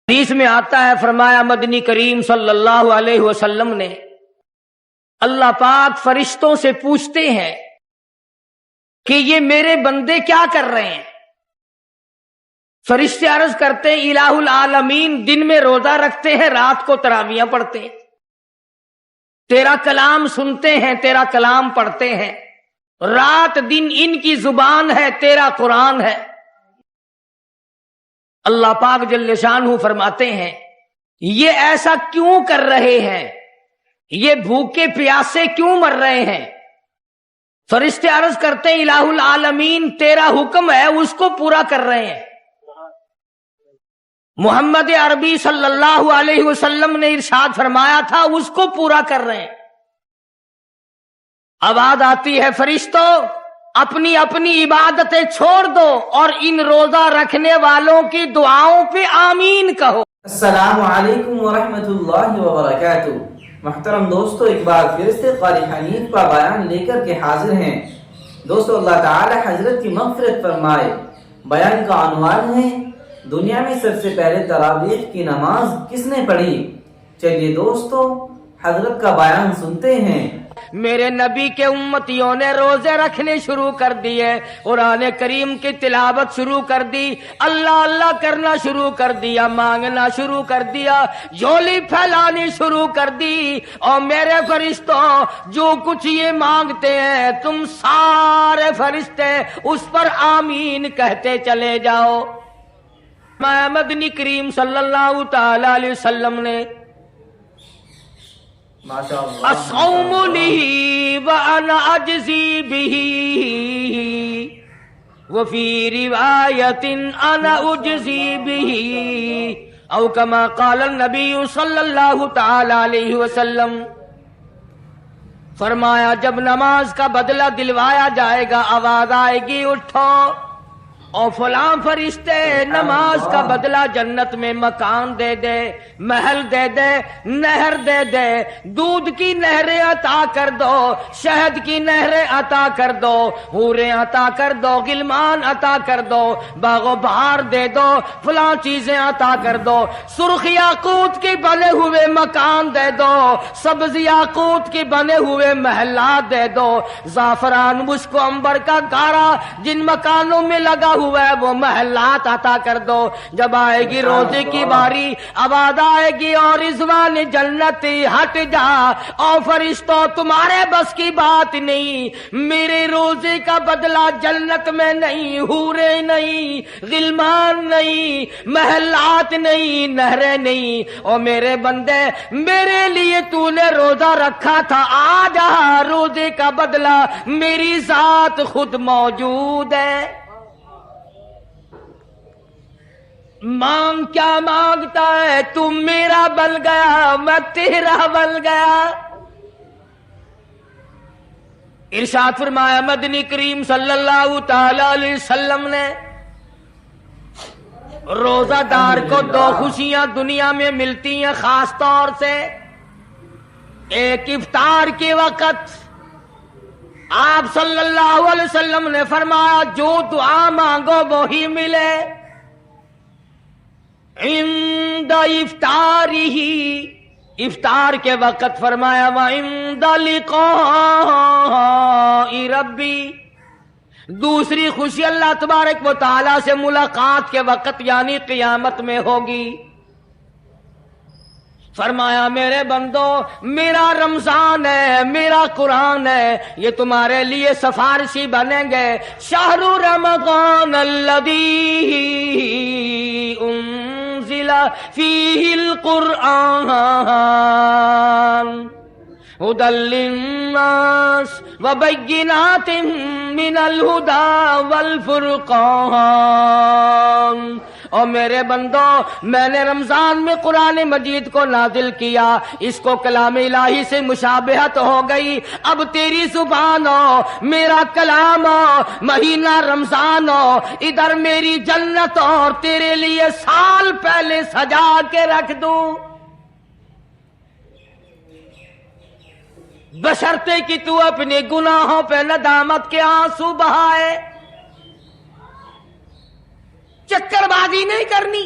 حدیث میں آتا ہے، فرمایا مدنی کریم صلی اللہ علیہ وسلم نے اللہ پاک فرشتوں سے پوچھتے ہیں کہ یہ میرے بندے کیا کر رہے ہیں؟ فرشتے عرض کرتے ہیں الہ العالمین دن میں روزہ رکھتے ہیں، رات کو تراویحیں پڑھتے ہیں، تیرا کلام سنتے ہیں، تیرا کلام پڑھتے ہیں، رات دن ان کی زبان ہے، تیرا قرآن ہے۔ اللہ پاک جل شانہ فرماتے ہیں یہ ایسا کیوں کر رہے ہیں؟ یہ بھوکے پیاسے کیوں مر رہے ہیں؟ فرشتے عرض کرتے ہیں الہ العالمین تیرا حکم ہے، اس کو پورا کر رہے ہیں۔ محمد عربی صلی اللہ علیہ وسلم نے ارشاد فرمایا تھا اس کو پورا کر رہے ہیں۔ آواز آتی ہے فرشتوں اپنی اپنی عبادتیں چھوڑ دو اور ان روزہ رکھنے والوں کی دعاؤں پہ آمین کہو۔ السلام علیکم ورحمۃ اللہ وبرکاتہ۔ محترم دوستو، ایک بار پھر سے قاری حنیف کا بیان لے کر کے حاضر ہیں۔ دوستو، اللہ تعالی حضرت کی مغفرت فرمائے۔ بیان کا عنوان ہے دنیا میں سب سے پہلے تراویح کی نماز کس نے پڑھی؟ چلیے دوستو حضرت کا بیان سنتے ہیں۔ میرے نبی کے امتیوں نے روزے رکھنے شروع کر دیے، قرآن کریم کی تلاوت شروع کر دی، اللہ اللہ کرنا شروع کر دیا، مانگنا شروع کر دیا، جھولی پھیلانی شروع کر دی۔ اور میرے فرشتوں جو کچھ یہ مانگتے ہیں تم سارے فرشتے اس پر آمین کہتے چلے جاؤ۔ مدنی کریم صلی اللہ تعالی علیہ وسلم نے الصوم لی وانا اجزی بہ وفی روایت انا اجزی بہ او کما قال النبی صلی اللہ تعالی علیہ وسلم۔ فرمایا جب نماز کا بدلہ دلوایا جائے گا آواز آئے گی اٹھو اور فلاں فرشتے نماز کا بدلہ جنت میں مکان دے دے، محل دے دے، نہر دے دے، دودھ کی نہریں عطا کر دو، شہد کی نہریں عطا کر دو، حوریں عطا کر دو، غلمان عطا کر دو، باغ و بہار دے دو، فلاں چیزیں عطا کر دو، سرخ یاقوت کے بنے ہوئے مکان دے دو، سبز یاقوت کے بنے ہوئے محلات دے دو، زعفران مشک و عنبر کا گارا جن مکانوں میں لگا ہوا ہے وہ محلات عطا کر دو۔ جب آئے گی روزے کی باری آواز آئے گی اور رضوان جنتی ہٹ جا، اور فرشتوں تمہارے بس کی بات نہیں، میرے روزے کا بدلہ جنت میں نہیں، حوریں نہیں، غلمان نہیں، محلات نہیں، نہریں نہیں، اور میرے بندے میرے لیے تو نے روزہ رکھا تھا، آ جا روزے کا بدلہ میری ذات خود موجود ہے۔ مانگ کیا مانگتا ہے؟ تم میرا بن گیا میں تیرا بن گیا۔ ارشاد فرمایا مدنی کریم صلی اللہ تعالی علیہ وسلم نے روزہ دار کو دو خوشیاں دنیا میں ملتی ہیں خاص طور سے، ایک افطار کے وقت آپ صلی اللہ علیہ وسلم نے فرمایا جو دعا مانگو وہی ملے، عند افطارہ، افطار کے وقت فرمایا وعند لقاء ربی، دوسری خوشی اللہ تبارک و تعالی سے ملاقات کے وقت یعنی قیامت میں ہوگی۔ فرمایا میرے بندو میرا رمضان ہے، میرا قرآن ہے، یہ تمہارے لیے سفارشی بنیں گے۔ شہر رمضان الذی انزل فیہ القرآن ھدی للناس وبینات من الھدی والفرقان۔ اور میرے بندو میں نے رمضان میں قرآن مجید کو نازل کیا، اس کو کلام الہی سے مشابہت ہو گئی، اب تیری زبان ہو، میرا کلام ہو، مہینہ رمضان ہو، ادھر میری جنت اور تیرے لیے سال پہلے سجا کے رکھ دوں، بشرطے کہ تو اپنے گناہوں پہ ندامت کے آنسو بہائے۔ چکر بازی نہیں کرنی،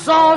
100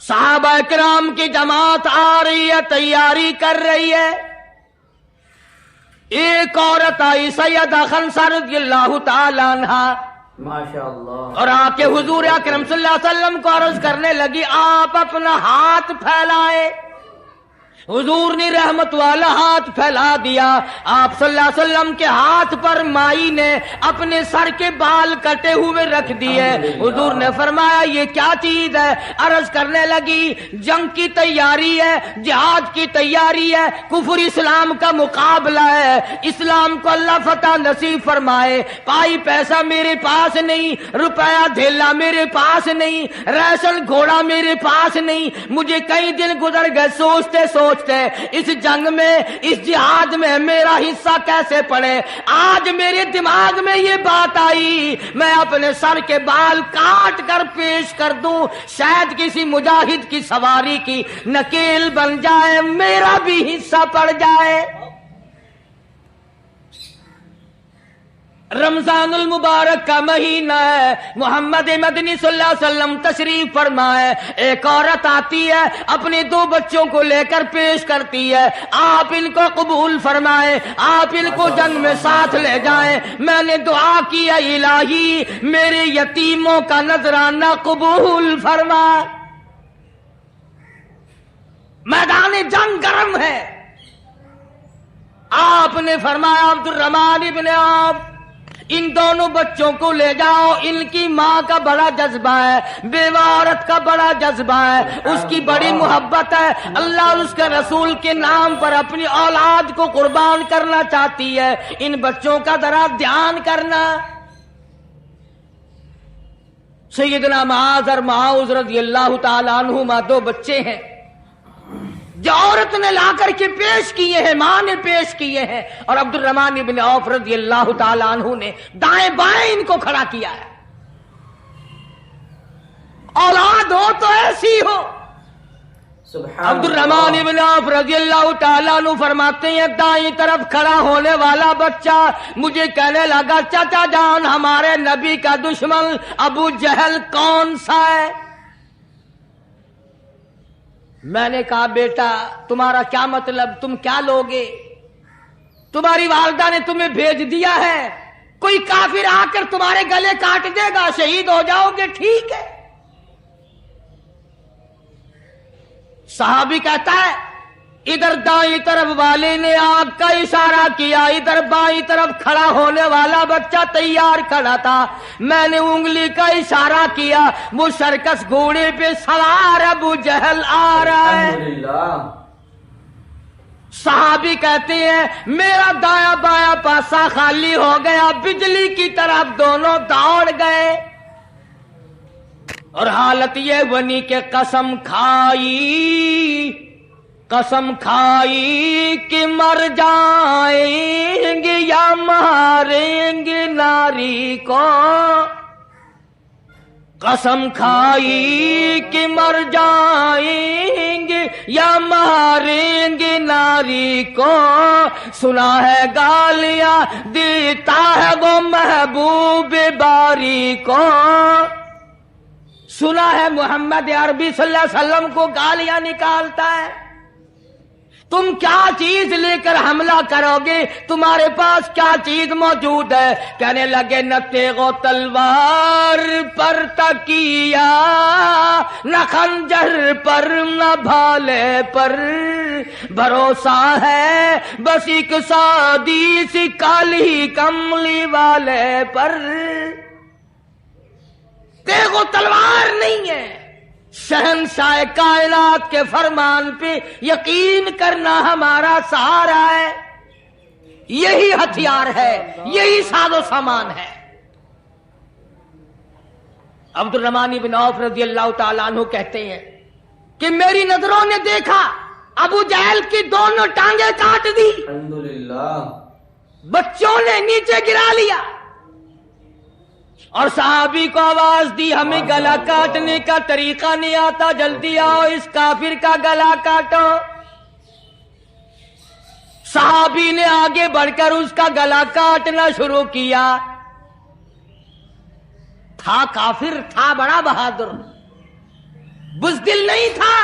صحابہ کرام کی جماعت آ رہی ہے, تیاری کر رہی ہے. ایک عورت آئی سیدہ خنسہ رضی اللہ تعالی عنہا, ماشاءاللہ, اور آ کے حضور اکرم صلی اللہ علیہ وسلم کو عرض کرنے لگی آپ اپنا ہاتھ پھیلائے. حضور نے رحمت والا ہاتھ پھیلا دیا. آپ صلی اللہ علیہ وسلم کے ہاتھ پر مائی نے اپنے سر کے بال کٹے ہوئے رکھ دیے. حضور نے فرمایا یہ کیا چیز ہے؟ عرض کرنے لگی جنگ کی تیاری ہے, جہاد کی تیاری ہے, کفر اسلام کا مقابلہ ہے, اسلام کو اللہ فتح نصیب فرمائے. پائی پیسہ میرے پاس نہیں, روپیہ دھیلا میرے پاس نہیں, ریشن گھوڑا میرے پاس نہیں. مجھے کئی دن گزر گئے سوچتے سوچتے اس جنگ میں, اس جہاد میں میرا حصہ کیسے پڑے. آج میرے دماغ میں یہ بات آئی میں اپنے سر کے بال کاٹ کر پیش کر دوں, شاید کسی مجاہد کی سواری کی نکیل بن جائے, میرا بھی حصہ پڑ جائے. رمضان المبارک کا مہینہ ہے, محمد مدنی صلی اللہ علیہ وسلم تشریف فرمائے. ایک عورت آتی ہے اپنے 2 بچوں کو لے کر پیش کرتی ہے, آپ ان کو قبول فرمائیں, آپ ان کو جنگ میں ساتھ لے جائیں. میں نے دعا کی ہے الہی میرے یتیموں کا نذرانہ قبول فرما. میدان جنگ گرم ہے. آپ نے فرمایا عبد الرحمن ابن عوف ان دونوں بچوں کو لے جاؤ, ان کی ماں کا بڑا جذبہ ہے, بیوہ عورت کا بڑا جذبہ ہے, اس کی بڑی محبت ہے, اللہ اور اس کے رسول کے نام پر اپنی اولاد کو قربان کرنا چاہتی ہے. ان بچوں کا ذرا دھیان کرنا. سیدنا معاذ اور معاذ رضی اللہ تعالیٰ عنہما 2 بچے ہیں جو عورت نے لا کر کے پیش کیے ہیں, ماں نے پیش کیے ہیں, اور عبد الرحمن ابن عوف رضی اللہ تعالیٰ عنہ نے دائیں بائیں ان کو کھڑا کیا ہے. اولاد ہو تو ایسی ہو. عبد الرحمن ابن عوف رضی اللہ تعالیٰ عنہ فرماتے ہیں دائیں طرف کھڑا ہونے والا بچہ مجھے کہنے لگا چچا جان ہمارے نبی کا دشمن ابو جہل کون سا ہے؟ میں نے کہا بیٹا تمہارا کیا مطلب, تم کیا لوگے؟ تمہاری والدہ نے تمہیں بھیج دیا ہے, کوئی کافر آ کر تمہارے گلے کاٹ دے گا, شہید ہو جاؤ گے, ٹھیک ہے. صحابی کہتا ہے ادھر دائیں طرف والے نے آگ کا اشارہ کیا, ادھر بائیں طرف کھڑا ہونے والا بچہ تیار کھڑا تھا, میں نے انگلی کا اشارہ کیا, وہ سرکس گھوڑے پہ سوار ابو جہل آ رہا ہے. صحابی کہتے ہیں میرا دایاں بایاں پاسا خالی ہو گیا, بجلی کی طرف دونوں دوڑ گئے, اور حالت یہ بنی کہ قسم کھائی کہ مر جائیں گے یا ماریں گے ناری کو. قسم کھائی کہ مر جائیں گے یا ماریں گے ناری کو. سنا ہے گالیاں دیتا ہے وہ محبوب باری کو. سنا ہے محمد عربی صلی اللہ علیہ وسلم کو گالیاں نکالتا ہے. تم کیا چیز لے کر حملہ کرو گے, تمہارے پاس کیا چیز موجود ہے؟ کہنے لگے نہ تیغ و تلوار پر تکیا, نہ خنجر پر, نہ بھالے پر, بھروسہ ہے بس ایک سادی سی کالی کملی والے پر. تیغ و تلوار نہیں ہے, شہنشاہ کائنات کے فرمان پہ یقین کرنا ہمارا سہارا ہے. یہی ہتھیار ہے, یہی ساز و سامان ہے. عبد الرحمن بن عوف رضی اللہ تعالیٰ عنہ کہتے ہیں کہ میری نظروں نے دیکھا ابو جہل کی دونوں ٹانگیں کاٹ دی, الحمدللہ, بچوں نے نیچے گرا لیا, اور صحابی کو آواز دی ہمیں گلا کاٹنے کا طریقہ نہیں آتا, جلدی آؤ اس کافر کا گلا کاٹو. صحابی نے آگے بڑھ کر اس کا گلا کاٹنا شروع کیا. تھا کافر, تھا بڑا بہادر, بزدل نہیں تھا،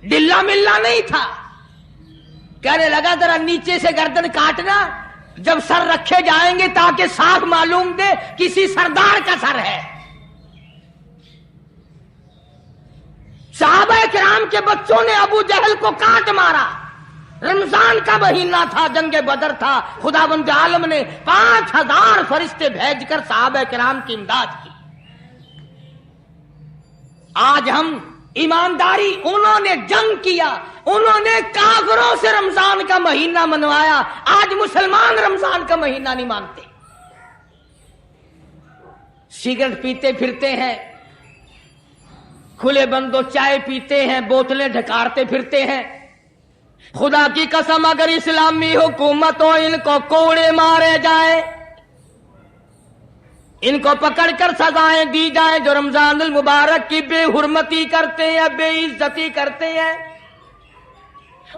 ڈلا ملا نہیں تھا. کہنے لگا ذرا نیچے سے گردن کاٹنا، جب سر رکھے جائیں گے تاکہ صاف معلوم دے کسی سردار کا سر ہے. صحابہ کرام کے بچوں نے ابو جہل کو کاٹ مارا. رمضان کا مہینہ تھا، جنگ بدر تھا. خداوند عالم نے 5000 فرشتے بھیج کر صحابہ کرام کی امداد کی. آج ہم ایمانداری، انہوں نے جنگ کیا، انہوں نے کافروں سے رمضان کا مہینہ منوایا. آج مسلمان رمضان کا مہینہ نہیں مانتے، سگریٹ پیتے پھرتے ہیں، کھلے بندوں چائے پیتے ہیں، بوتلیں ڈھکارتے پھرتے ہیں. خدا کی قسم اگر اسلامی حکومت ہو ان کو کوڑے مارے جائیں، ان کو پکڑ کر سزائیں دی جائیں جو رمضان المبارک کی بے حرمتی کرتے ہیں، بے عزتی کرتے ہیں.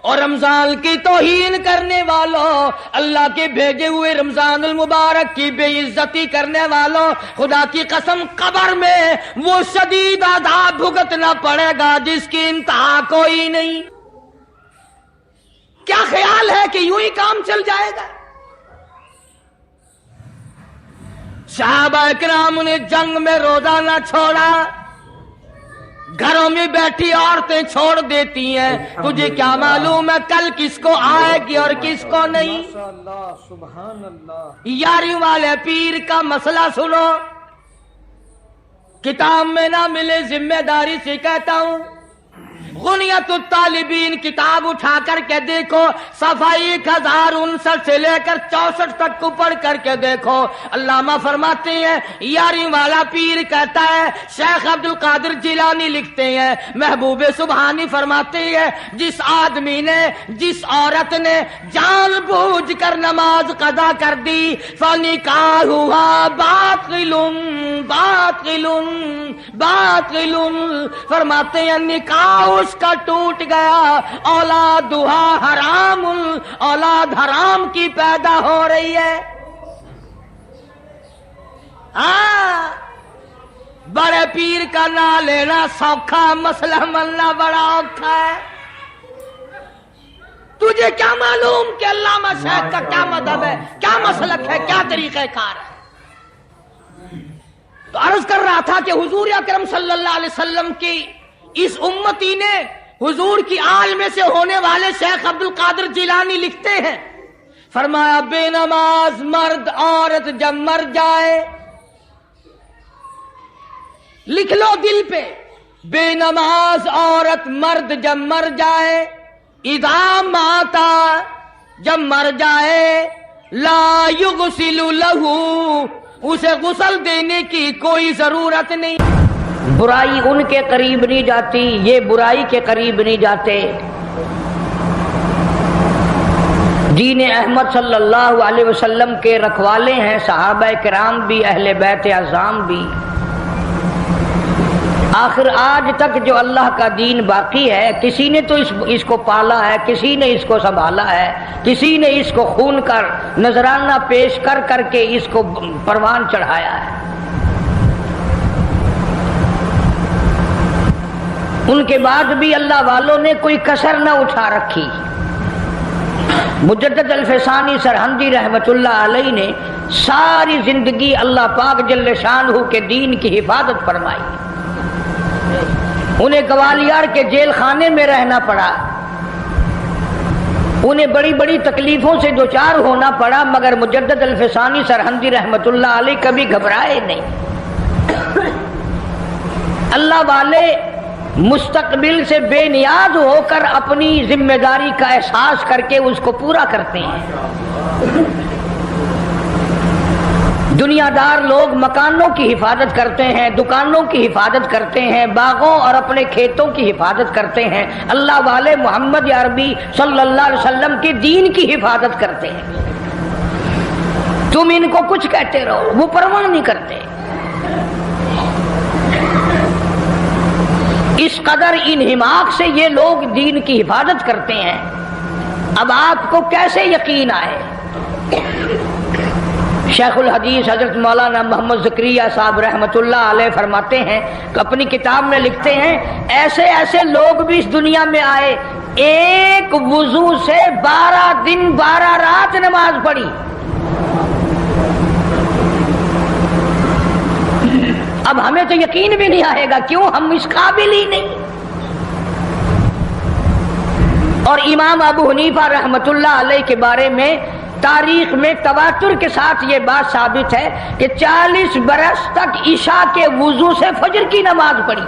اور رمضان کی توہین کرنے والوں، اللہ کے بھیجے ہوئے رمضان المبارک کی بے عزتی کرنے والوں، خدا کی قسم قبر میں وہ شدید عذاب بھگتنا پڑے گا جس کی انتہا کوئی نہیں. کیا خیال ہے کہ یوں ہی کام چل جائے گا؟ صحابہ کرام نے جنگ میں روزہ نہ چھوڑا، گھروں میں بیٹھی عورتیں چھوڑ دیتی ہیں. تجھے کیا معلوم ہے کل کس کو آئے گی اور کس کو نہیں؟ سبحان اللہ. یاری والے پیر کا مسئلہ سنو، کتاب میں نہ ملے ذمہ داری سے کہتا ہوں. غنیت الطالبین کتاب اٹھا کر کے دیکھو، صفحہ 1059 سے لے کر 64 تک کو پڑھ کر کے دیکھو. علامہ فرماتے ہیں یاری والا پیر کہتا ہے، شیخ عبد القادر جیلانی لکھتے ہیں، محبوب سبحانی فرماتے ہیں جس آدمی نے، جس عورت نے جان بوجھ کر نماز قضا کر دی فنکاحها باطل باطل باطل، فرماتے ہیں نکاح اس کا ٹوٹ گیا، اولادھا حرام، اولاد حرام کی پیدا ہو رہی ہے. ہاں، بڑے پیر کا نام لینا سوکھا، مسئلہ ملنا بڑا اوکھا ہے. تجھے کیا معلوم کہ علامہ شیخ کا کیا مذہب ہے، کیا مسلک ہے، کیا طریقہ کار ہے؟ تو عرض کر رہا تھا کہ حضور اکرم صلی اللہ علیہ وسلم کی اس امتی نے، حضور کی آل میں سے ہونے والے شیخ عبد القادر جیلانی لکھتے ہیں، فرمایا بے نماز مرد عورت جب مر جائے، لکھ لو دل پہ، بے نماز عورت مرد جب مر جائے، اذا ماتا جب مر جائے، لا یغسل لہو اسے غسل دینے کی کوئی ضرورت نہیں. برائی ان کے قریب نہیں جاتی، یہ برائی کے قریب نہیں جاتے. دین احمد صلی اللہ علیہ وسلم کے رکھوالے ہیں صحابہ کرام بھی، اہل بیت اعظام بھی. آخر آج تک جو اللہ کا دین باقی ہے، کسی نے تو اس کو پالا ہے، کسی نے اس کو سنبھالا ہے، کسی نے اس کو خون کر نذرانہ پیش کر کر کے اس کو پروان چڑھایا ہے. ان کے بعد بھی اللہ والوں نے کوئی کسر نہ اٹھا رکھی. مجدد الفسانی سرہندی رحمت اللہ علیہ نے ساری زندگی اللہ پاک جل شانہ کے دین کی حفاظت فرمائی. انہیں گوالیار کے جیل خانے میں رہنا پڑا، انہیں بڑی بڑی تکلیفوں سے دوچار ہونا پڑا، مگر مجدد الفسانی سرہندی رحمت اللہ علیہ کبھی گھبرائے نہیں. اللہ والے مستقبل سے بے نیاز ہو کر اپنی ذمہ داری کا احساس کر کے اس کو پورا کرتے ہیں. دنیا دار لوگ مکانوں کی حفاظت کرتے ہیں، دکانوں کی حفاظت کرتے ہیں، باغوں اور اپنے کھیتوں کی حفاظت کرتے ہیں. اللہ والے محمد عربی صلی اللہ علیہ وسلم کے دین کی حفاظت کرتے ہیں. تم ان کو کچھ کہتے رہو، وہ پرواہ نہیں کرتے. اس قدر انہماک سے یہ لوگ دین کی حفاظت کرتے ہیں. اب آپ کو کیسے یقین آئے؟ شیخ الحدیث حضرت مولانا محمد زکریا صاحب رحمۃ اللہ علیہ فرماتے ہیں کہ اپنی کتاب میں لکھتے ہیں ایسے ایسے لوگ بھی اس دنیا میں آئے ایک وضو سے 12 دن 12 رات نماز پڑھی. اب ہمیں تو یقین بھی نہیں آئے گا، کیوں؟ ہم اس قابل ہی نہیں. اور امام ابو حنیفہ رحمۃ اللہ علیہ کے بارے میں تاریخ میں تواتر کے ساتھ یہ بات ثابت ہے کہ 40 برس تک عشاء کے وضو سے فجر کی نماز پڑھی.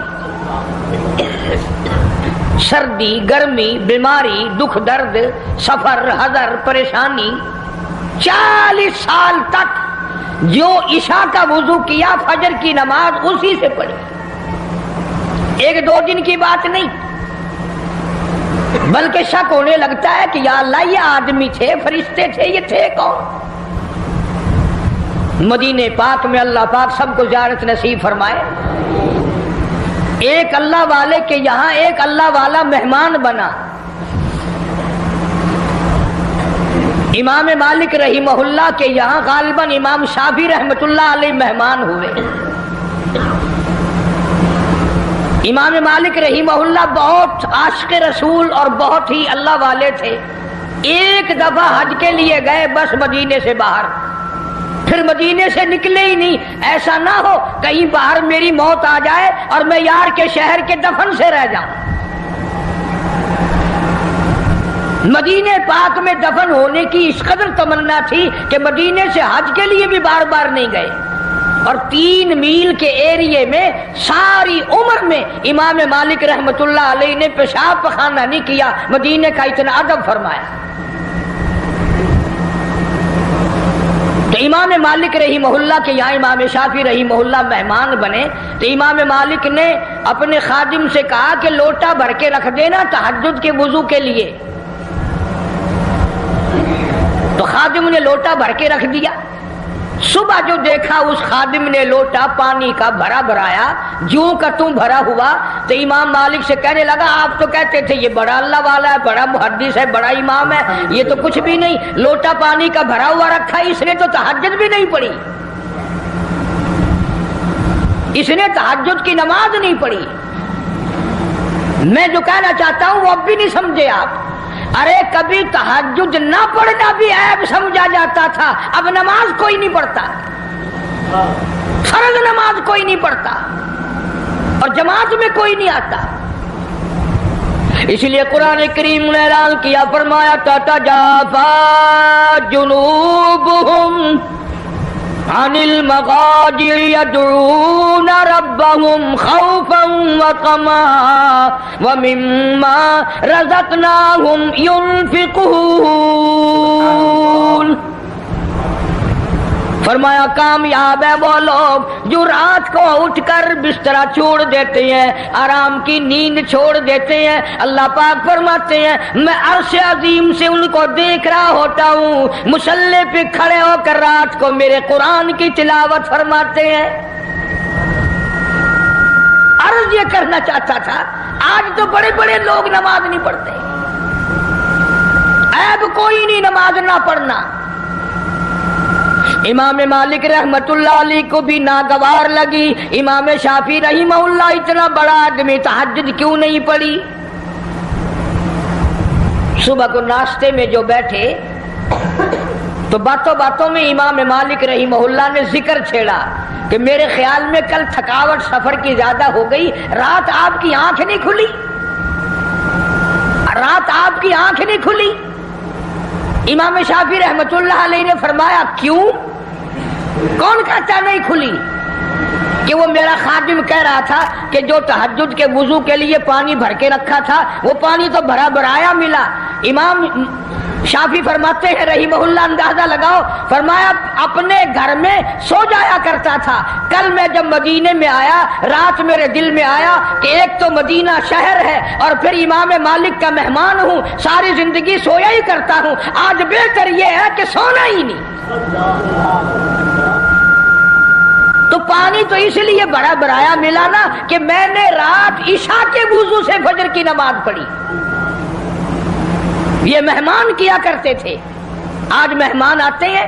سردی، گرمی، بیماری، دکھ درد، سفر، حضر، پریشانی، 40 سال تک جو عشاء کا وضو کیا فجر کی نماز اسی سے پڑھی. ایک دو دن کی بات نہیں، بلکہ شک ہونے لگتا ہے کہ یا اللہ یہ آدمی تھے، فرشتے تھے، یہ تھے کون؟ مدینے پاک میں اللہ پاک سب کو زیارت نصیب فرمائے. ایک اللہ والے کے یہاں ایک اللہ والا مہمان بنا. امام مالک رحمہ اللہ کے یہاں غالباً امام شافعی رحمۃ اللہ علیہ مہمان ہوئے. امام مالک رحمہ اللہ بہت عاشق رسول اور بہت ہی اللہ والے تھے. ایک دفعہ حج کے لیے گئے بس مدینے سے باہر، پھر مدینے سے نکلے ہی نہیں. ایسا نہ ہو کہیں باہر میری موت آ جائے اور میں یار کے شہر کے دفن سے رہ جاؤں. مدینے پاک میں دفن ہونے کی اس قدر تمنا تھی کہ مدینے سے حج کے لیے بھی بار بار نہیں گئے. اور 3 میل کے ایریے میں ساری عمر میں امام مالک رحمت اللہ علیہ نے پیشاب پخانہ نہیں کیا. مدینے کا اتنا ادب فرمایا. تو امام مالک رحمہ اللہ کے یہاں امام شافعی رحمہ اللہ مہمان بنے تو امام مالک نے اپنے خادم سے کہا کہ لوٹا بھر کے رکھ دینا تہجد کے وضو کے لیے. تو خادم نے لوٹا بھر کے رکھ دیا. صبح جو دیکھا اس خادم نے لوٹا پانی کا بھرا بھرایا جوں کا تم بھرا ہوا تو امام مالک سے کہنے لگا آپ تو کہتے تھے یہ بڑا اللہ والا ہے، بڑا محدث ہے، بڑا امام ہے، یہ تو کچھ بھی نہیں، لوٹا پانی کا بھرا ہوا رکھا، اس نے تو تہجد بھی نہیں پڑھی، اس نے تہجد کی نماز نہیں پڑھی. میں جو کہنا چاہتا ہوں وہ اب بھی نہیں سمجھے آپ. ارے کبھی تہجد نہ پڑھنا بھی عیب سمجھا جاتا تھا، اب نماز کوئی نہیں پڑھتا، فرض نماز کوئی نہیں پڑھتا اور جماعت میں کوئی نہیں آتا. اس لیے قرآن کریم نے اعلان کیا، فرمایا تتجافا جنوبہم عن المضاجع يدعون ربهم خوفا وطمعا ومما رزقناهم ينفقون. فرمایا کامیاب ہے وہ لوگ جو رات کو اٹھ کر بسترا چھوڑ دیتے ہیں، آرام کی نیند چھوڑ دیتے ہیں. اللہ پاک فرماتے ہیں میں عرش عظیم سے ان کو دیکھ رہا ہوتا ہوں مصلی پہ کھڑے ہو کر رات کو میرے قرآن کی تلاوت فرماتے ہیں. عرض یہ کرنا چاہتا تھا آج تو بڑے بڑے لوگ نماز نہیں پڑھتے، عیب کوئی نہیں نماز نہ پڑھنا. امام مالک رحمت اللہ علیہ کو بھی ناگوار لگی. امام شافعی رحمہ اللہ اتنا بڑا آدمی تہجد کیوں نہیں پڑھی؟ صبح کو ناشتے میں جو بیٹھے تو باتوں باتوں میں امام مالک رحمہ اللہ نے ذکر چھیڑا کہ میرے خیال میں کل تھکاوٹ سفر کی زیادہ ہو گئی، رات آپ کی آنکھ نہیں کھلی، رات آپ کی آنکھ نہیں کھلی. امام شافعی رحمت اللہ علیہ نے فرمایا کیوں؟ کون کہتا نہیں کھلی؟ کہ وہ میرا خادم کہہ رہا تھا کہ جو تہجد کے وضو کے لیے پانی بھر کے رکھا تھا وہ پانی تو بھرا بھرایا ملا. امام شافعی فرماتے ہیں رحمہ اللہ اندازہ لگاؤ، فرمایا اپنے گھر میں سو جایا کرتا تھا. کل میں جب مدینے میں آیا رات میرے دل میں آیا کہ ایک تو مدینہ شہر ہے اور پھر امام مالک کا مہمان ہوں، ساری زندگی سویا ہی کرتا ہوں، آج بہتر یہ ہے کہ سونا ہی نہیں. تو پانی تو اس لیے بڑا بھرایا ملا نا کہ میں نے رات عشاء کے وضو سے فجر کی نماز پڑھی. یہ مہمان کیا کرتے تھے. آج مہمان آتے ہیں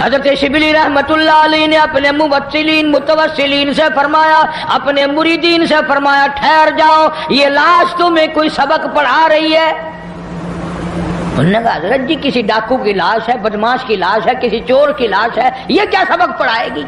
حضرت شبلی رحمتullah علیہ نے اپنے متوسلین سے فرمایا، اپنے مریدین سے فرمایا ٹھہر جاؤ، یہ لاش تمہیں کوئی سبق پڑھا رہی ہے؟ انہوں نے کہا حضرت جی کسی ڈاکو کی لاش ہے، بدماش کی لاش ہے، کسی چور کی لاش ہے، یہ کیا سبق پڑھائے گی؟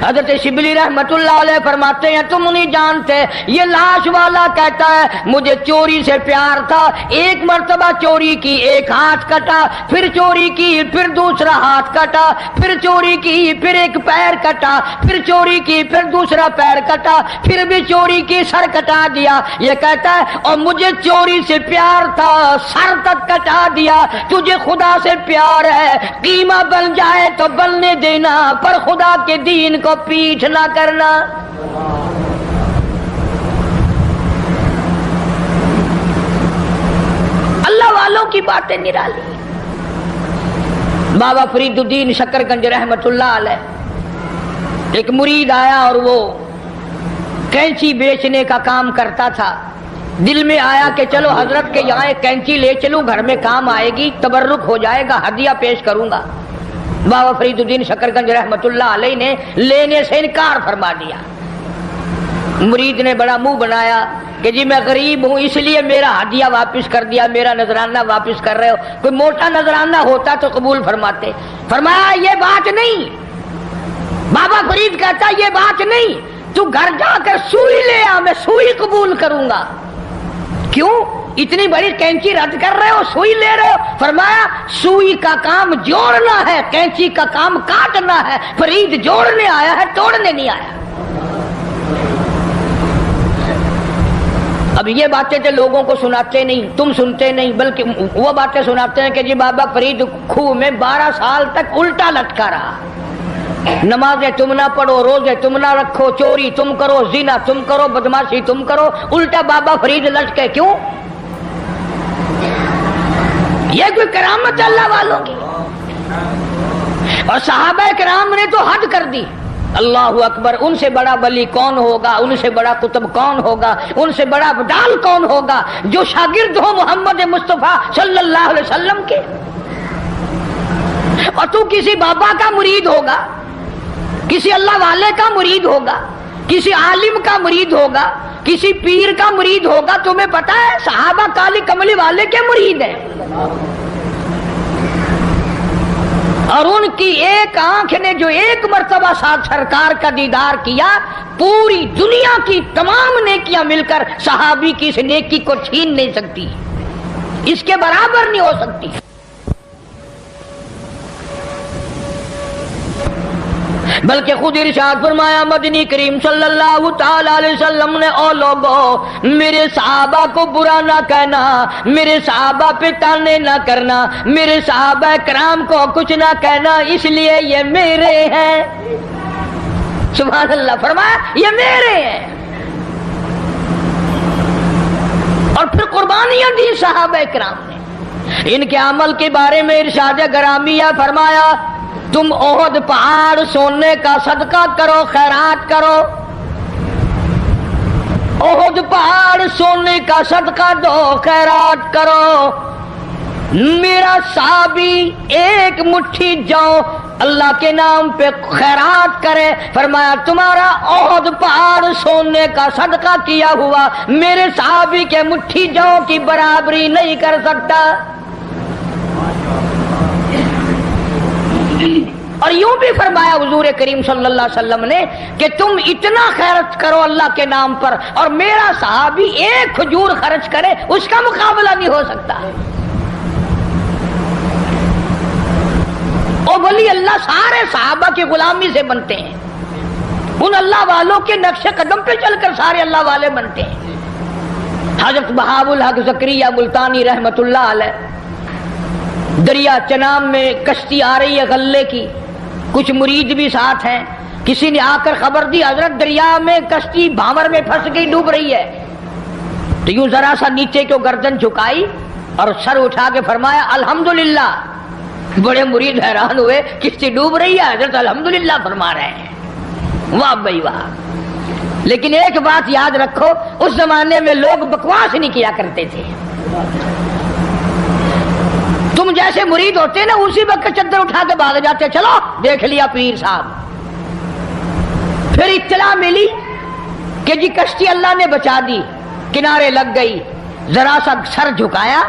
حضرت شبلی رحمتullah علیہ فرماتے ہیں تم نہیں جانتے، یہ لاش والا کہتا ہے مجھے چوری سے پیار تھا، ایک مرتبہ چوری کی، ایک ہاتھ کٹا، پھر چوری کی، پھر دوسرا ہاتھ کٹا، پھر چوری کی، پھر ایک پیر کٹا، پھر چوری کی، پھر دوسرا پیر کٹا، پھر بھی چوری کی، سر کٹا دیا۔ یہ کہتا ہے اور مجھے چوری سے پیار تھا، سر تک کٹا دیا۔ تجھے خدا سے پیار ہے، قیمہ بن جائے تو بننے دینا، پر خدا کے دین کو پیٹھ نہ کرنا۔ اللہ والوں کی باتیں نرالی۔ بابا فرید الدین شکرگنج رحمتullah علیہ ایک مرید آیا اور وہ کینچی بیچنے کا کام کرتا تھا۔ دل میں آیا کہ چلو حضرت کے یہاں ایک کینچی لے چلوں، گھر میں کام آئے گی، تبرک ہو جائے گا، ہدیہ پیش کروں گا۔ بابا فرید الدین شکرگنج رحمتullah علیہ نے لینے سے انکار فرما دیا۔ مرید نے بڑا منہ بنایا کہ جی میں غریب ہوں اس لیے میرا ہدیہ واپس کر دیا، میرا نذرانہ واپس کر رہے ہو، کوئی موٹا نذرانہ ہوتا تو قبول فرماتے۔ فرمایا یہ بات نہیں، بابا فرید کہتا یہ بات نہیں، تو گھر جا کر سوئی لے آ، میں سوئی قبول کروں گا۔ کیوں اتنی بڑی کینچی رد کر رہے ہو، سوئی لے رہے ہو؟ فرمایا سوئی کا کام جوڑنا ہے، کینچی کا کام کاٹنا ہے، فرید جوڑنے آیا ہے، توڑنے نہیں آیا۔ اب یہ باتیں تو لوگوں کو سناتے نہیں، تم سنتے نہیں، بلکہ وہ باتیں سناتے ہیں کہ جی بابا فرید کھوہ میں 12 سال تک الٹا لٹکا رہا، نمازیں تم نہ پڑھو، روزے تم نہ رکھو، چوری تم کرو، زنا تم کرو، بدماشی تم کرو، الٹا بابا فرید لٹکے۔ کیوں؟ یہ کوئی کرامت اللہ والوں کی؟ اور صحابہ کرام نے تو حد کر دی۔ اللہ اکبر، ان سے بڑا ولی کون ہوگا، ان سے بڑا قطب کون ہوگا، ان سے بڑا بدال کون ہوگا جو شاگرد ہو محمد مصطفیٰ صلی اللہ علیہ وسلم کے؟ اور تو کسی بابا کا مرید ہوگا، کسی اللہ والے کا مرید ہوگا، کسی عالم کا مرید ہوگا، کسی پیر کا مرید ہوگا، تمہیں پتا ہے صحابہ کالی کملی والے کے مرید ہیں، اور ان کی ایک آنکھ نے جو ایک مرتبہ ساتھ سرکار کا دیدار کیا، پوری دنیا کی تمام نیکیاں مل کر صحابی کی اس نیکی کو چھین نہیں سکتی، اس کے برابر نہیں ہو سکتی۔ بلکہ خود ارشاد فرمایا مدنی کریم صلی اللہ تعالی علیہ وسلم نے، او لوگو میرے صحابہ کو برا نہ کہنا، میرے صحابہ پہ تانے نہ کرنا، میرے صحابہ کرام کو کچھ نہ کہنا، اس لیے یہ میرے ہیں۔ سبحان اللہ، فرمایا یہ میرے ہیں، اور پھر قربانیاں دی صحابہ کرام نے۔ ان کے عمل کے بارے میں ارشاد گرامیہ فرمایا تم احد پہاڑ سونے کا صدقہ کرو، خیرات کرو، احد پہاڑ سونے کا صدقہ دو، خیرات کرو۔ میرا صحابی ایک مٹھی جو اللہ کے نام پہ خیرات کرے، فرمایا تمہارا احد پہاڑ سونے کا صدقہ کیا ہوا میرے صحابی کے مٹھی جو کی برابری نہیں کر سکتا۔ اور یوں بھی فرمایا حضور کریم صلی اللہ علیہ وسلم نے کہ تم اتنا خیرت کرو اللہ کے نام پر، اور میرا صحابی ایک کھجور خرچ کرے اس کا مقابلہ نہیں ہو سکتا۔ اور ولی اللہ سارے صحابہ کی غلامی سے بنتے ہیں، ان اللہ والوں کے نقش قدم پہ چل کر سارے اللہ والے بنتے ہیں۔ حضرت بہاء الحق زکریا ملتانی رحمت اللہ علیہ، دریا چنام میں کشتی آ رہی ہے غلے کی، کچھ مرید بھی ساتھ ہیں، کسی نے آ کر خبر دی حضرت دریا میں کشتی بھاور میں پھنس گئی، ڈوب رہی ہے، تو یوں ذرا سا نیچے کو گردن جھکائی اور سر اٹھا کے فرمایا الحمدللہ۔ بڑے مرید حیران ہوئے، کشتی ڈوب رہی ہے، حضرت الحمدللہ فرما رہے ہیں۔ واہ بھائی واہ۔ لیکن ایک بات یاد رکھو، اس زمانے میں لوگ بکواس نہیں کیا کرتے تھے، تم جیسے مرید ہوتے نا اسی وقت چادر اٹھا کے بھاگ جاتے، چلو دیکھ لیا پیر صاحب۔ پھر اطلاع ملی کہ جی کشتی اللہ نے بچا دی، کنارے لگ گئی، ذرا سا سر جھکایا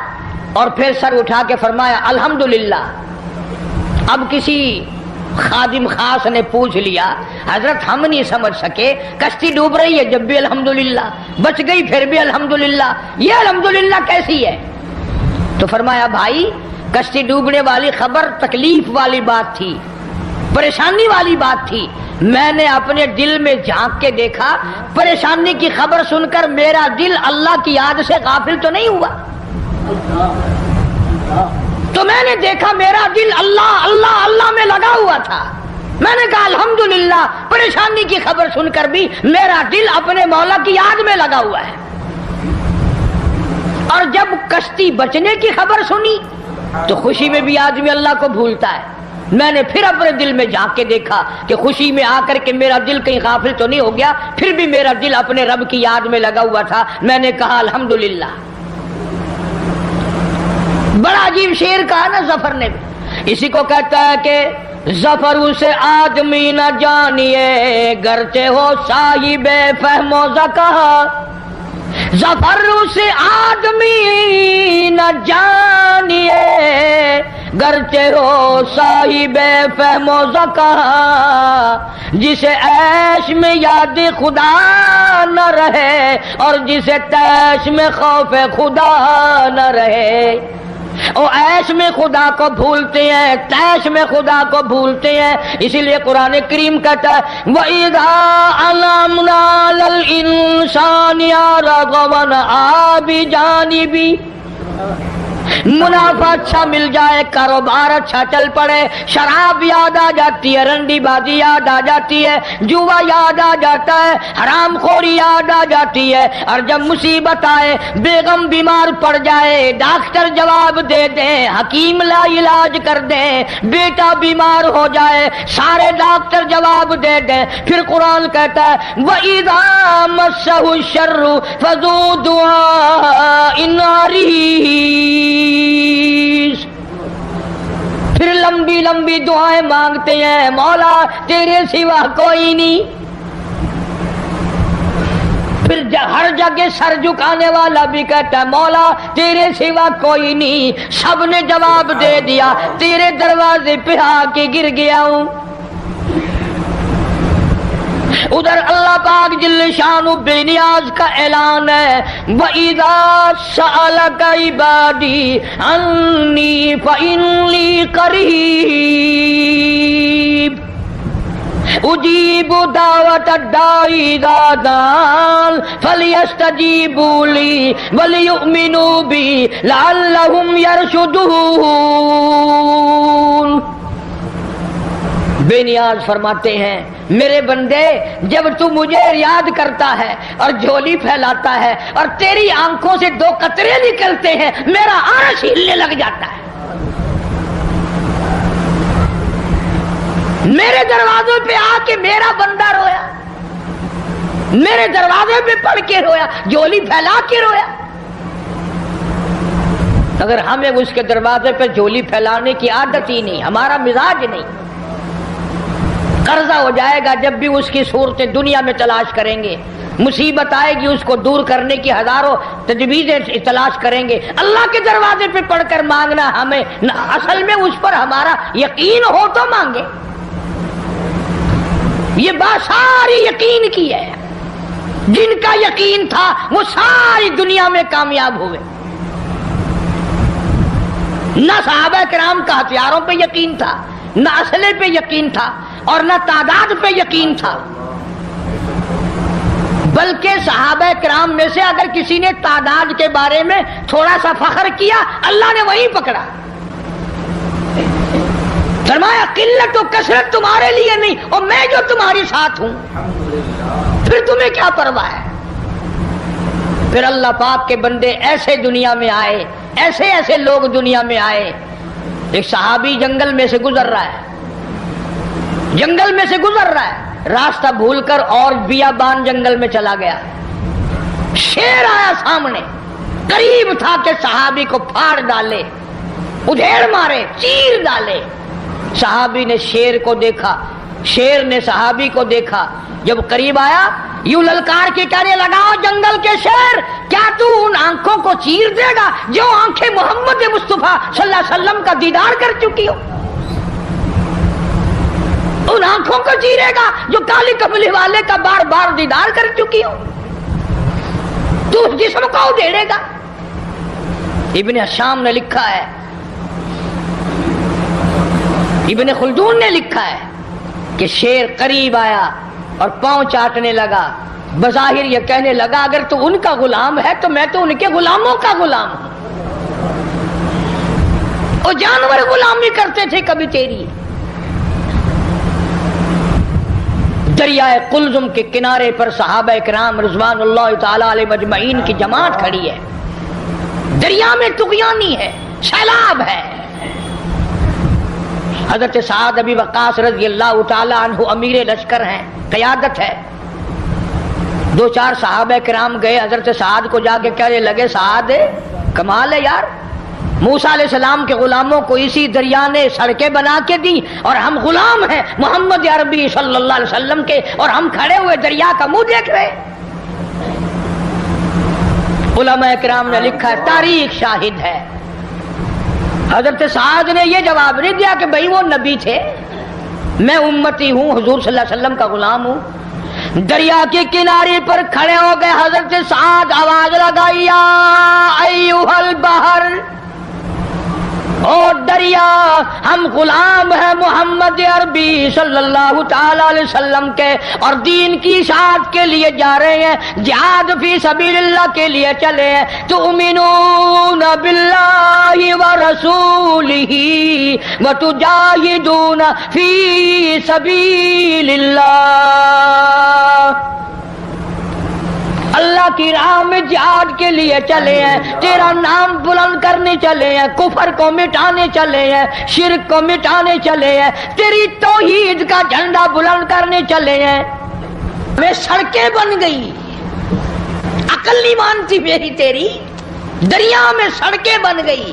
اور پھر سر اٹھا کے فرمایا الحمدللہ۔ اب کسی خادم خاص نے پوچھ لیا حضرت ہم نہیں سمجھ سکے، کشتی ڈوب رہی ہے جب بھی الحمدللہ، بچ گئی پھر بھی الحمدللہ، یہ الحمدللہ کیسی ہے؟ تو فرمایا بھائی کشتی ڈوبنے والی خبر تکلیف والی بات تھی، پریشانی والی بات تھی، میں نے اپنے دل میں جھانک کے دیکھا، پریشانی کی خبر سن کر میرا دل اللہ کی یاد سے غافل تو نہیں ہوا، تو میں نے دیکھا میرا دل اللہ اللہ اللہ میں لگا ہوا تھا۔ میں نے کہا الحمدللہ پریشانی کی خبر سن کر بھی میرا دل اپنے مولا کی یاد میں لگا ہوا ہے۔ اور جب کشتی بچنے کی خبر سنی تو خوشی میں بھی آدمی اللہ کو بھولتا ہے۔ میں نے پھر اپنے دل میں جھانک کے دیکھا کہ خوشی میں آ کر کے میرا دل کہیں غافل تو نہیں ہو گیا، پھر بھی میرا دل اپنے رب کی یاد میں لگا ہوا تھا۔ میں نے کہا الحمدللہ۔ بڑا عجیب شعر کہا نا ظفر نے، اسی کو کہتا ہے کہ ظفر اسے آدمی نہ جانیے گرچہ ہو صاحب فہم و ذکا، ظفر اسے آدمی نہ جانیے گرچہ ہو صاحب فہم و ذکا، جسے عیش میں یاد خدا نہ رہے اور جسے تیش میں خوف خدا نہ رہے۔ او عیش میں خدا کو بھولتے ہیں، تیش میں خدا کو بھولتے ہیں، اسی لیے قرآن کریم کہتا ہے وَإِذَا عَلَمْنَا لَلْإِنسَانِ رَغَبًا بِجَانِبِهِ، منافع اچھا مل جائے، کاروبار اچھا چل پڑے، شراب یاد آ جاتی ہے، رنڈی بازی یاد آ جاتی ہے، جوا یاد آ جاتا ہے، حرام خوری یاد آ جاتی ہے، اور جب مصیبت آئے، بیگم بیمار پڑ جائے، ڈاکٹر جواب دے دیں، حکیم لا علاج کر دیں، بیٹا بیمار ہو جائے، سارے ڈاکٹر جواب دے دیں، پھر قرآن کہتا ہے وَإِذَا مَسَّهُ الشَّرُّ فَذُو دُعَاءٍ عَرِيضٍ، پھر لمبی لمبی دعائیں مانگتے ہیں، مولا تیرے سوا کوئی نہیں۔ پھر ہر جگہ سر جھکانے والا بھی کہتا ہے مولا تیرے سوا کوئی نہیں، سب نے جواب دے دیا، تیرے دروازے پہ آ کے گر گیا ہوں۔ ادھر اللہ پاک جل شانہ بے نیاز کا اعلان ہے وَإِذَا سَأَلَكَ عِبَادِي عَنِّي فَإِنِّي قَرِيبٌ أُجِيبُ دَعْوَةَ الدَّاعِ إِذَا دَعَانِ فَلْيَسْتَجِيبُوا لِي وَلْيُؤْمِنُوا بِي لَعَلَّهُمْ يَرْشُدُونَ۔ بے نیاز فرماتے ہیں میرے بندے جب تو مجھے یاد کرتا ہے اور جھولی پھیلاتا ہے اور تیری آنکھوں سے دو قطرے نکلتے ہیں، میرا عرش ہلنے لگ جاتا ہے۔ میرے دروازے پہ آ کے میرا بندہ رویا، میرے دروازے پہ پڑھ کے رویا، جھولی پھیلا کے رویا۔ اگر ہمیں اس کے دروازے پہ جھولی پھیلانے کی عادت ہی نہیں، ہمارا مزاج نہیں، قرضہ ہو جائے گا جب بھی اس کی صورتیں دنیا میں تلاش کریں گے، مصیبت آئے گی اس کو دور کرنے کی ہزاروں تجویزیں تلاش کریں گے، اللہ کے دروازے پہ پڑھ کر مانگنا ہمیں اصل میں اس پر ہمارا یقین ہو تو مانگے۔ یہ بات ساری یقین کی ہے، جن کا یقین تھا وہ ساری دنیا میں کامیاب ہوئے۔ نہ صحابہ کرام کا ہتھیاروں پہ یقین تھا، نہ اسلحے پہ یقین تھا، اور نہ تعداد پہ یقین تھا، بلکہ صحابہ کرام میں سے اگر کسی نے تعداد کے بارے میں تھوڑا سا فخر کیا اللہ نے وہیں پکڑا، فرمایا قلت و کثرت تمہارے لیے نہیں اور میں جو تمہارے ساتھ ہوں، پھر تمہیں کیا پرواہ ہے۔ پھر اللہ پاک کے بندے ایسے دنیا میں آئے، ایسے ایسے لوگ دنیا میں آئے۔ ایک صحابی جنگل میں سے گزر رہا ہے، جنگل میں سے گزر رہا ہے، راستہ بھول کر اور بیابان جنگل میں چلا گیا، شیر آیا سامنے، قریب تھا کہ صحابی کو پھاڑ ڈالے، ادھیڑ مارے، چیر ڈالے۔ صحابی نے شیر کو دیکھا، شیر نے صحابی کو دیکھا، جب قریب آیا یوں للکار کے کہنے لگا، جنگل کے شیر، کیا تو ان آنکھوں کو چیر دے گا جو آنکھیں محمد مصطفیٰ صلی اللہ علیہ وسلم کا دیدار کر چکی ہو؟ ان آنکھوں کو چیرے گا جو کالی کملی والے کا بار بار دیدار کر چکی ہو؟ تو اس جسم کو ادھیڑے گا؟ ابن حشام نے لکھا ہے، ابن خلدون نے لکھا ہے کہ شیر قریب آیا اور پاؤں چاٹنے لگا، بظاہر یہ کہنے لگا اگر تو ان کا غلام ہے تو میں تو ان کے غلاموں کا غلام ہوں۔ وہ جانور غلامی کرتے تھے کبھی تیری۔ دریائے قلزم کے کنارے پر صحابہ کرام رضوان اللہ تعالی علیہ مجمعین کی جماعت کھڑی ہے، دریا میں طغیانی ہے، سیلاب ہے۔ حضرت سعد ابی وقاص رضی اللہ تعالی عنہ امیر لشکر ہیں، قیادت ہے۔ دو چار صحابہ کرام گئے حضرت سعد کو جا کے کہنے لگے، سعد کمال ہے یار، موسیٰ علیہ السلام کے غلاموں کو اسی دریا نے سڑکیں بنا کے دی اور ہم غلام ہیں محمد عربی صلی اللہ علیہ وسلم کے، اور ہم کھڑے ہوئے دریا کا منہ دیکھ رہے۔ علماء کرام نے لکھا ہے، تاریخ شاہد ہے، حضرت سعد نے یہ جواب نہیں دیا کہ بھئی وہ نبی تھے، میں امتی ہوں، حضور صلی اللہ علیہ وسلم کا غلام ہوں۔ دریا کے کنارے پر کھڑے ہو گئے حضرت سعد، آواز لگائی، یا ایھا البحر، او دریا، ہم غلام ہیں محمد عربی صلی اللہ تعالی علیہ وسلم کے، اور دین کی اشاعت کے لیے جا رہے ہیں، جہاد فی سبیل اللہ کے لیے چلے ہیں۔ تؤمنون باللہ ورسولہ وتجاہدون فی سبیل اللہ، اللہ کی راہ میں جہاد کے لیے چلے ہیں، تیرا نام بلند کرنے چلے ہیں، کفر کو مٹانے چلے ہیں، شرک کو مٹانے چلے ہیں، تیری توحید کا جھنڈا بلند کرنے چلے ہیں۔ میں سڑکیں بن گئی، عقل نہیں مانتی میری تیری، دریا میں سڑکیں بن گئی۔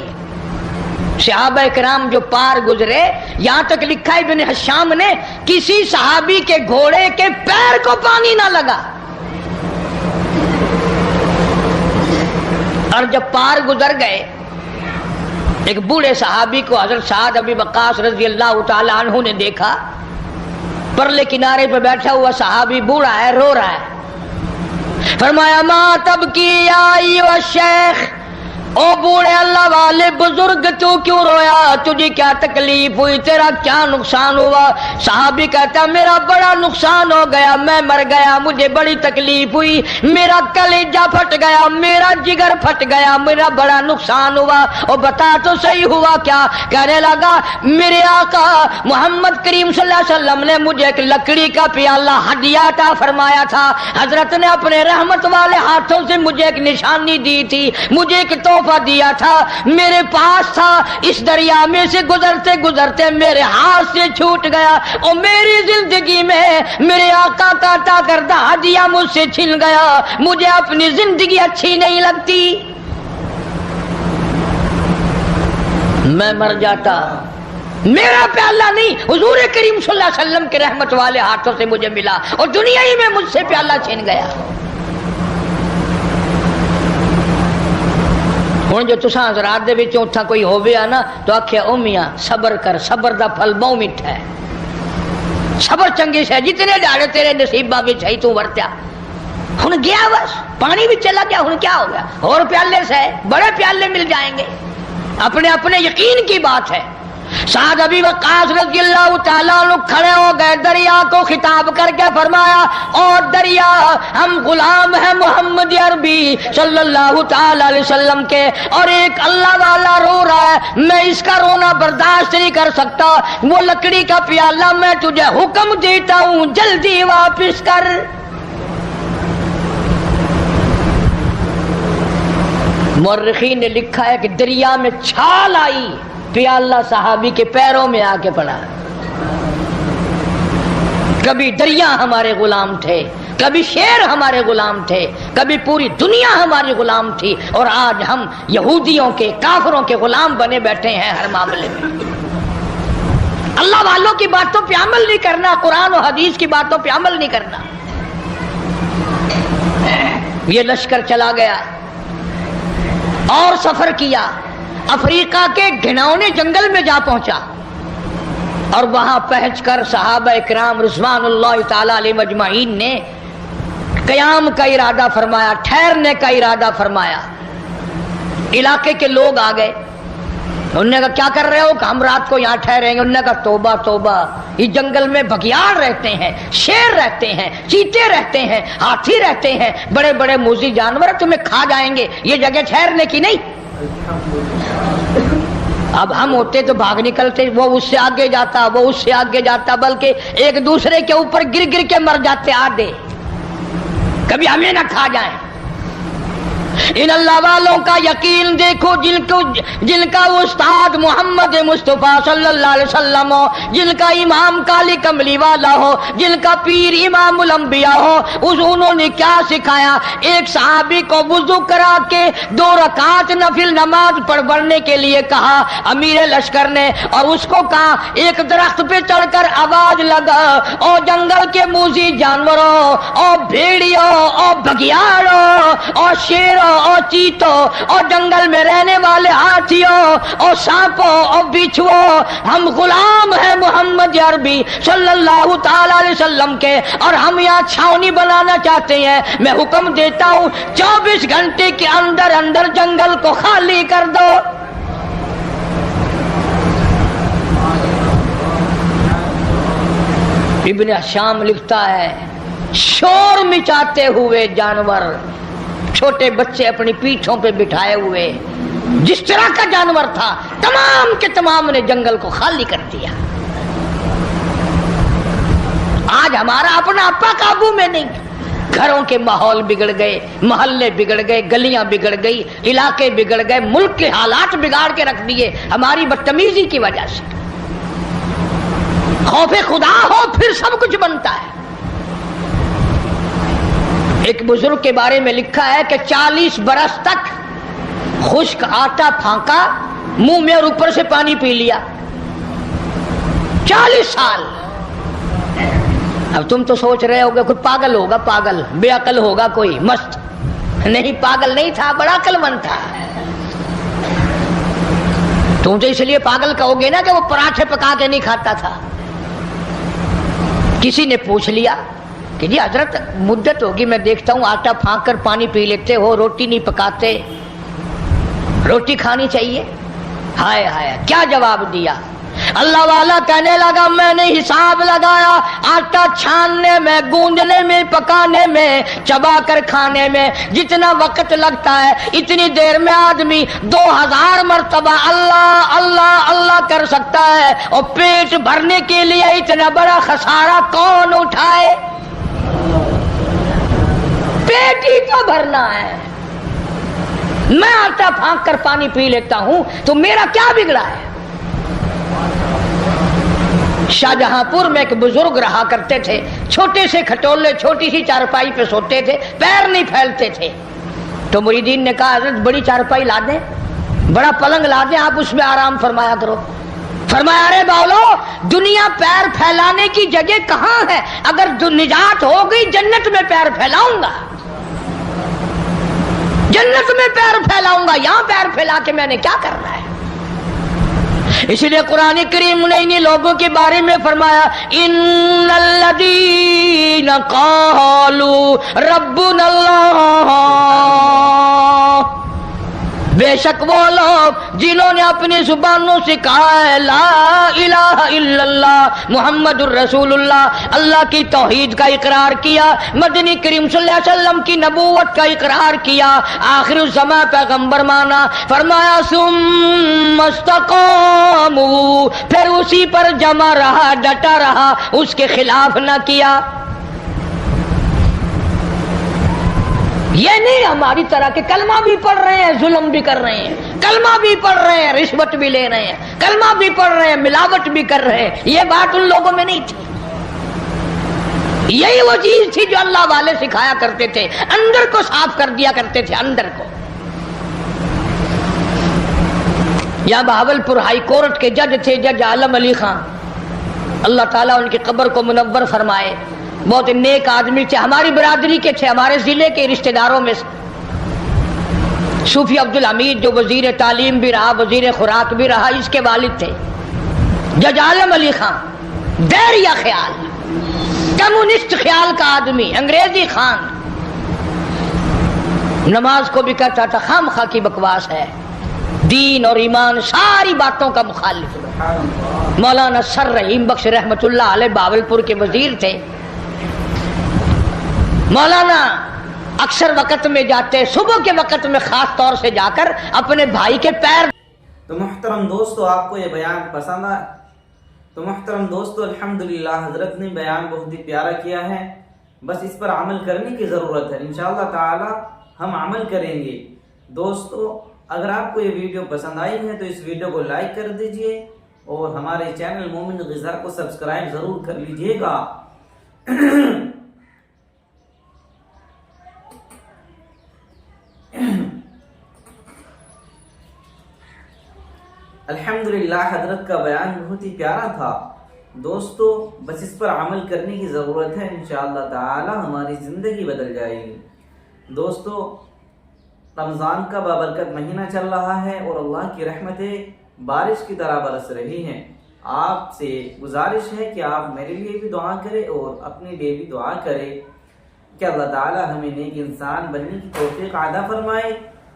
صحابہ کرام جو پار گزرے، یہاں تک لکھا ہے ابن حشام نے، کسی صحابی کے گھوڑے کے پیر کو پانی نہ لگا، اور جب پار گزر گئے ایک بوڑھے صحابی کو حضرت سعد ابی وقاص رضی اللہ تعالی عنہ نے دیکھا، پرلے کنارے پہ بیٹھا ہوا صحابی بوڑھا ہے، رو رہا ہے۔ فرمایا، ما تبکی یا ایھا الشیخ، او بوڑھے اللہ والے بزرگ، تو کیوں رویا؟ تجھے کیا تکلیف ہوئی؟ تیرا کیا نقصان ہوا؟ صحابی کہتا، میرا بڑا نقصان ہو گیا، میں مر گیا، مجھے بڑی تکلیف ہوئی، میرا کلیجہ پھٹ گیا، میرا جگر پھٹ گیا، میرا بڑا نقصان ہوا۔ اور بتا تو صحیح ہوا کیا؟ کہنے لگا، میرے آقا محمد کریم صلی اللہ علیہ وسلم نے مجھے ایک لکڑی کا پیالہ ہدیہ عطا فرمایا تھا، حضرت نے اپنے رحمت والے ہاتھوں سے مجھے ایک نشانی دی تھی، مجھے ایک تحفہ دیا تھا، میرے پاس تھا، اس دریا میں سے گزرتے گزرتے میرے ہاتھ سے چھوٹ گیا، اور میری زندگی میں میرے آقا کا عطا کردہ ہدیہ مجھ سے چھن گیا، مجھے اپنی زندگی اچھی نہیں لگتی، میں مر جاتا، میرا پیالہ نہیں، حضور کریم صلی اللہ علیہ وسلم کے رحمت والے ہاتھوں سے مجھے ملا، اور دنیا ہی میں مجھ سے پیالہ چھن گیا۔ ہوں جو تساں حضرات دے وچوں اتھا کوئی ہووے نا تو آکھے، او میاں صبر کر، صبر دا پھل بہت میٹھا ہے، صبر چنگی سے، جتنے ڈاڑے تیرے نصیباں وچ ہے تو ورتیا، ہن گیا بس، پانی بھی چلا گیا، ہن کیا ہو گیا؟ اور پیالے سے بڑے پیالے مل جائیں گے، اپنے اپنے یقین کی بات ہے۔ سعد ابی وقاص رضی اللہ تعالیٰ عنہ کھڑے ہو گئے، دریا کو خطاب کر کے فرمایا، اور دریا، ہم غلام ہیں محمد عربی صلی اللہ تعالیٰ علیہ وسلم کے، اور ایک اللہ والا رو رہا ہے، میں اس کا رونا برداشت نہیں کر سکتا، وہ لکڑی کا پیالہ میں تجھے حکم دیتا ہوں جلدی واپس کر۔ مورخین نے لکھا ہے کہ دریا میں چھال آئی، پیالہ صحابی کے پیروں میں آ کے پڑا۔ کبھی دریا ہمارے غلام تھے، کبھی شیر ہمارے غلام تھے، کبھی پوری دنیا ہماری غلام تھی، اور آج ہم یہودیوں کے، کافروں کے غلام بنے بیٹھے ہیں ہر معاملے میں۔ اللہ والوں کی باتوں پہ عمل نہیں کرنا، قرآن و حدیث کی باتوں پہ عمل نہیں کرنا۔ یہ لشکر چلا گیا اور سفر کیا، افریقہ کے گھناؤنے جنگل میں جا پہنچا، اور وہاں پہنچ کر صحابہ کرام رضوان اللہ تعالی علیہ مجمعین نے قیام کا ارادہ فرمایا، ٹھہرنے کا ارادہ فرمایا۔ علاقے کے لوگ آ گئے، انہوں نے کہا کیا کر رہے ہو؟ کہ ہم رات کو یہاں ٹھہریں گے۔ انہوں نے کہا توبہ توبہ، اس جنگل میں بگیاڑ رہتے ہیں، شیر رہتے ہیں، چیتے رہتے ہیں، ہاتھی رہتے ہیں، بڑے بڑے موذی جانور تمہیں کھا جائیں گے، یہ جگہ ٹھہرنے کی نہیں۔ اب ہم ہوتے تو بھاگ نکلتے، وہ اس سے آگے جاتا، وہ اس سے آگے جاتا، بلکہ ایک دوسرے کے اوپر گر گر کے مر جاتے آدھے، کبھی ہمیں نہ کھا جائیں۔ ان اللہ والوں کا یقین دیکھو، جن کا استاد محمد مصطفیٰ صلی اللہ علیہ وسلم ہو، جن کا امام کالی کملی والا ہو، جن کا پیر امام الانبیاء ہو، انہوں نے کیا سکھایا؟ ایک صحابی کو وضو کرا کے 2 رکعت نفل نماز پڑھنے کے لیے کہا امیر لشکر نے، اور اس کو کہا ایک درخت پہ چڑھ کر آواز لگا، او جنگل کے موذی جانوروں، او بھیڑیوں، او بگیاڑوں، او شیروں، اور چیتوں، اور جنگل میں رہنے والے ہاتھیوں، اور سانپوں، اور بچھوؤں، ہم غلام ہیں محمد عربی صلی اللہ تعالی علیہ وسلم کے، اور ہم یہاں چھاونی بنانا چاہتے ہیں۔ میں حکم دیتا ہوں 24 گھنٹے کے اندر اندر جنگل کو خالی کر دو۔ ابن شام لکھتا ہے شور مچاتے ہوئے جانور، چھوٹے بچے اپنی پیٹھوں پہ بٹھائے ہوئے، جس طرح کا جانور تھا تمام کے تمام نے جنگل کو خالی کر دیا۔ آج ہمارا اپنا اپا قابو میں نہیں، گھروں کے ماحول بگڑ گئے، محلے بگڑ گئے، گلیاں بگڑ گئی، علاقے بگڑ گئے، ملک کے حالات بگاڑ کے رکھ دیے ہماری بدتمیزی کی وجہ سے۔ خوف خدا ہو پھر سب کچھ بنتا ہے۔ ایک بزرگ کے بارے میں لکھا ہے کہ 40 برس تک خشک آٹا پھانکا منہ میں اور اوپر سے پانی پی لیا، 40 سال۔ اب تم تو سوچ رہے ہوگے کوئی پاگل ہوگا، پاگل بے عقل ہوگا کوئی مست، نہیں پاگل نہیں تھا، بڑا عقل مند تھا۔ تم تو اس لیے پاگل کہو گے نا کہ وہ پراٹھے پکا کے نہیں کھاتا تھا۔ کسی نے پوچھ لیا کہ جی حضرت مدت ہوگی میں دیکھتا ہوں آٹا پھانک کر پانی پی لیتے ہو، روٹی نہیں پکاتے، روٹی کھانی چاہیے۔ ہائے ہائے کیا جواب دیا؟ اللہ والا کہنے لگا میں نے حساب لگایا، آٹا چھاننے میں، گوندنے میں، پکانے میں، چبا کر کھانے میں جتنا وقت لگتا ہے اتنی دیر میں آدمی 2000 مرتبہ اللہ اللہ اللہ کر سکتا ہے، اور پیٹ بھرنے کے لیے اتنا بڑا خسارہ کون اٹھائے؟ پیٹ ہی تو بھرنا ہے۔ میں آٹا پھانک کر پانی پی لیتا ہوں تو میرا کیا بگڑا ہے؟ شاہجہاں پور میں ایک بزرگ رہا کرتے تھے، چھوٹے سے کھٹولے، چھوٹی سی چارپائی پہ سوتے تھے، پیر نہیں پھیلتے تھے۔ تو مریدین نے کہا حضرت بڑی چارپائی لا دیں، بڑا پلنگ لا دیں، آپ اس میں آرام فرمایا کرو۔ فرمایا ارے باولو، دنیا پیر پھیلانے کی جگہ کہاں ہے؟ اگر نجات ہو گئی جنت میں پیر پھیلاؤں گا، جنت میں پیر پھیلاؤں گا، یہاں پیر پھیلا کے میں نے کیا کرنا ہے؟ اس لیے قرآن کریم نے انہی لوگوں کے بارے میں فرمایا ان الذین قالوا ربنا اللہ، بے شک وہ لوگ جنہوں نے اپنی زبانوں سے کہا ہے لا الہ الا اللہ محمد الرسول اللہ، اللہ کی توحید کا اقرار کیا، مدنی کریم صلی اللہ علیہ وسلم کی نبوت کا اقرار کیا، آخر الزماں پیغمبر مانا، فرمایا ثم استقاموا، پھر اسی پر جمع رہا، ڈٹا رہا، اس کے خلاف نہ کیا۔ یہ نہیں ہماری طرح کہ کلمہ بھی پڑھ رہے ہیں ظلم بھی کر رہے ہیں، کلمہ بھی پڑھ رہے ہیں رشوت بھی لے رہے ہیں، کلمہ بھی پڑھ رہے ہیں ملاوٹ بھی کر رہے ہیں، یہ بات ان لوگوں میں نہیں تھی۔ یہی وہ چیز تھی جو اللہ والے سکھایا کرتے تھے، اندر کو صاف کر دیا کرتے تھے، اندر کو۔ یا بہاولپور ہائی کورٹ کے جج تھے جج عالم علی خان، اللہ تعالیٰ ان کی قبر کو منور فرمائے، بہت نیک آدمی تھے، ہماری برادری کے تھے، ہمارے ضلع کے رشتہ داروں میں سے۔ صوفی عبدالحمید جو وزیر تعلیم بھی رہا، وزیر خوراک بھی رہا، اس کے والد تھے جج عالم علی خان، دائرہ خیال، کمیونسٹ خیال کا آدمی، انگریزی خان، نماز کو بھی کہتا تھا خام خواہ کی بکواس ہے، دین اور ایمان ساری باتوں کا مخالف۔ مولانا سر رحیم بخش رحمت اللہ علیہ بہاولپور کے وزیر تھے۔ مولانا اکثر وقت میں جاتے، صبح کے وقت میں خاص طور سے جا کر اپنے بھائی کے پیر۔ تو محترم دوستو، آپ کو یہ بیان پسند آیا؟ تو محترم دوستو، الحمدللہ حضرت نے بیان بہت ہی پیارا کیا ہے، بس اس پر عمل کرنے کی ضرورت ہے، انشاءاللہ تعالی ہم عمل کریں گے۔ دوستو، اگر آپ کو یہ ویڈیو پسند آئی ہے تو اس ویڈیو کو لائک کر دیجئے اور ہمارے چینل مومن غذا کو سبسکرائب ضرور کر لیجئے گا۔ الحمدللہ حضرت کا بیان بہت ہی پیارا تھا دوستو، بس اس پر عمل کرنے کی ضرورت ہے، انشاءاللہ تعالی ہماری زندگی بدل جائے گی۔ دوستو، رمضان کا بابرکت مہینہ چل رہا ہے اور اللہ کی رحمتیں بارش کی طرح برس رہی ہیں۔ آپ سے گزارش ہے کہ آپ میرے لیے بھی دعا کریں اور اپنے لیے بھی دعا کریں کہ اللہ تعالی ہمیں نیک انسان بننے کی توفیق عطا فرمائے۔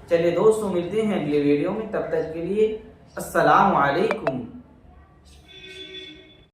چلیے دوستو، ملتے ہیں اگلے ویڈیو میں، تب تک کے لیے السلام علیکم۔